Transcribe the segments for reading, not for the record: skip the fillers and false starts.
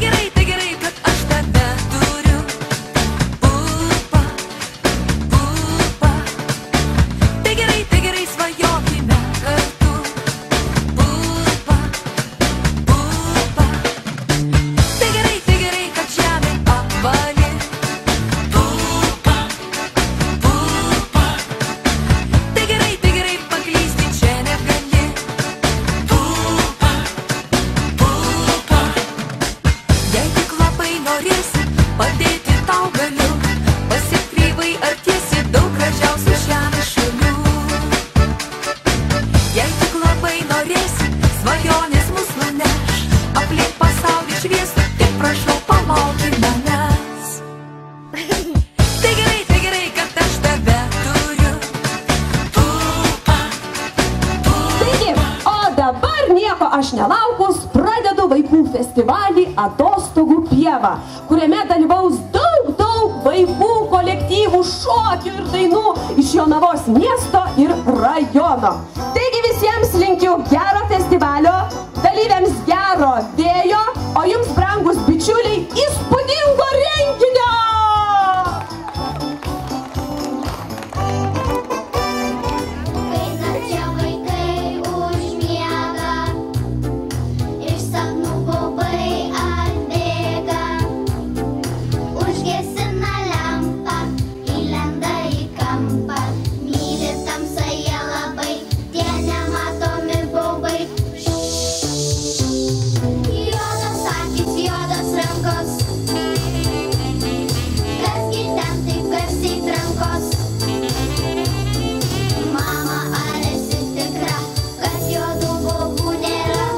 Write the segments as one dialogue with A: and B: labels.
A: gerai, kad aš tave turiu. Pupa, pupa. Tai gerai, svajokime kartu. Pupa, pupa. Tai gerai, kad žemė apvali. Pupa, pupa. Tai gerai, paklysti čia negali. Pupa, pupa. Jei tik labai norėsi, padėti tau galiu. Pasikryvai artiesi daug gražiausių žemės šalių. Jei tik labai norėsi, svajonės mus nuneš. Aplink pasaulį šviesų, tik prašau pamauti manęs. Tai gerai, kad aš tave turiu. Pupa, pupa.
B: Taigi, o dabar nieko aš nelaukus, pradedu vaikų festivalį Atostogų pieva, kuriame dalyvaus daug vaikų kolektyvų, šokių ir dainų iš Jonavos miesto ir rajono. Taigi visiems linkiu gero festivalio, dalyviams gero vėjo, o jums, brangus bičiuliai, įspūdingo renginio!
C: Kai nakčia vaikai užmiega, iš sapnų baubai atbėga, užgesina lempą, įlenda į kampą, myli tamsoje labai tie nematomi baubai. Juodos akys, juodos rankos, kasgi ten taip garsiai trankos? Mama, ar esi tikra, kad juodų baubų nėra?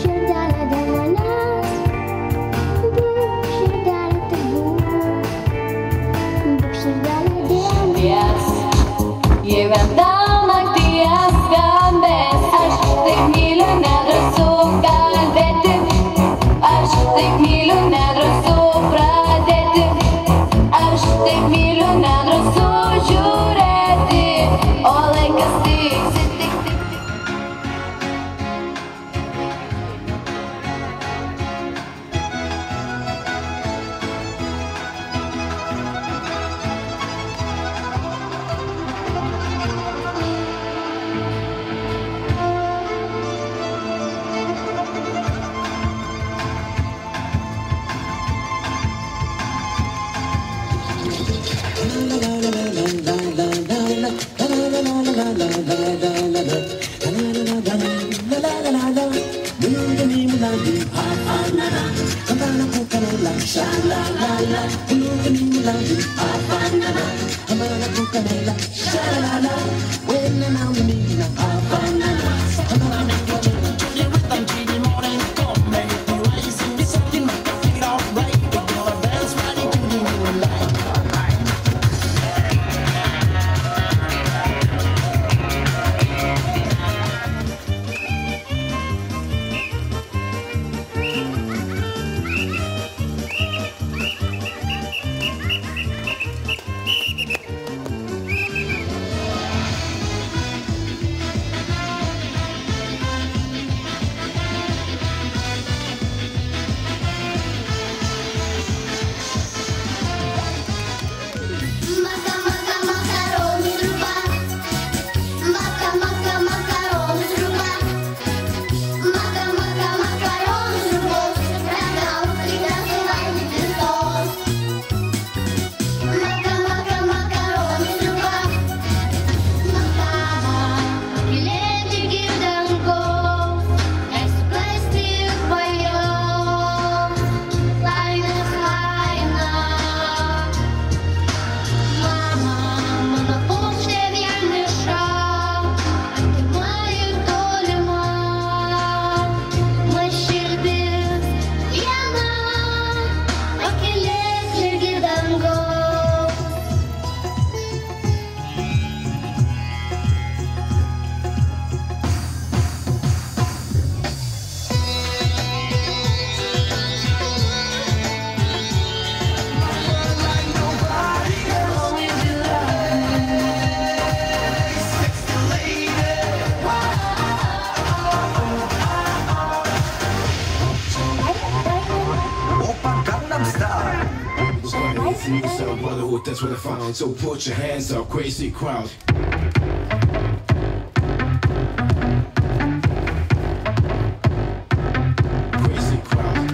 C: Širdelė dėl manęs, būk širdelė tik būk širdelė dėl manęs.
D: Jei vien tau nakties skambės, aš taip myliu nedrąsu kalbėti, aš taip myliu nedrąsu pradėti, aš taip myliu nedrąsu žiūrėti, o laikas tiksi tik.
E: It's a new sound brotherhood, that's what I found. So put your hands up, crazy crowd. Crazy crowd.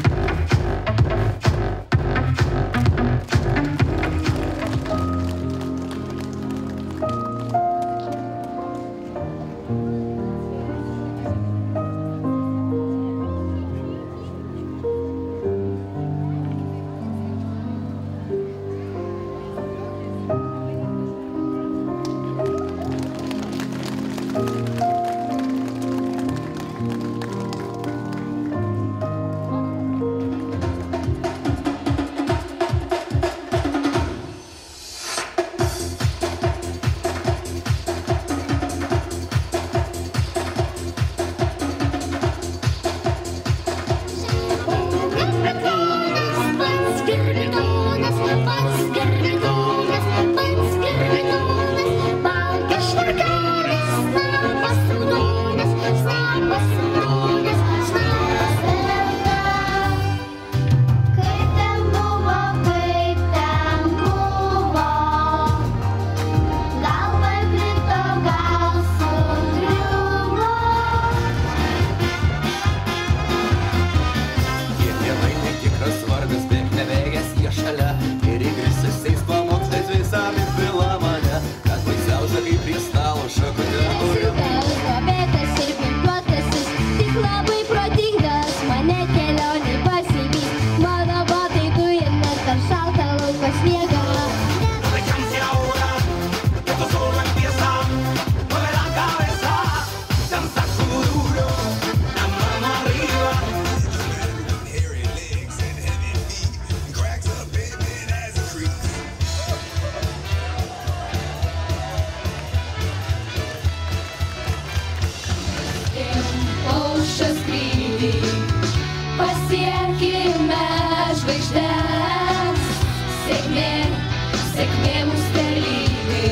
D: Pasiekime žvaigždes, sėkmė mus telydi.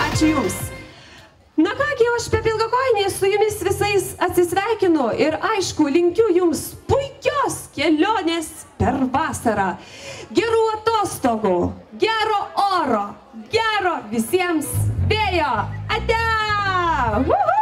B: Ačiū Jums. Na kągi, aš Pepė Ilgakojinė su Jumis visais atsisveikinu ir aišku, linkiu Jums puikios kelionės per vasarą. Gerų atostogų, gero oro, gero visiems vėjo. Ate!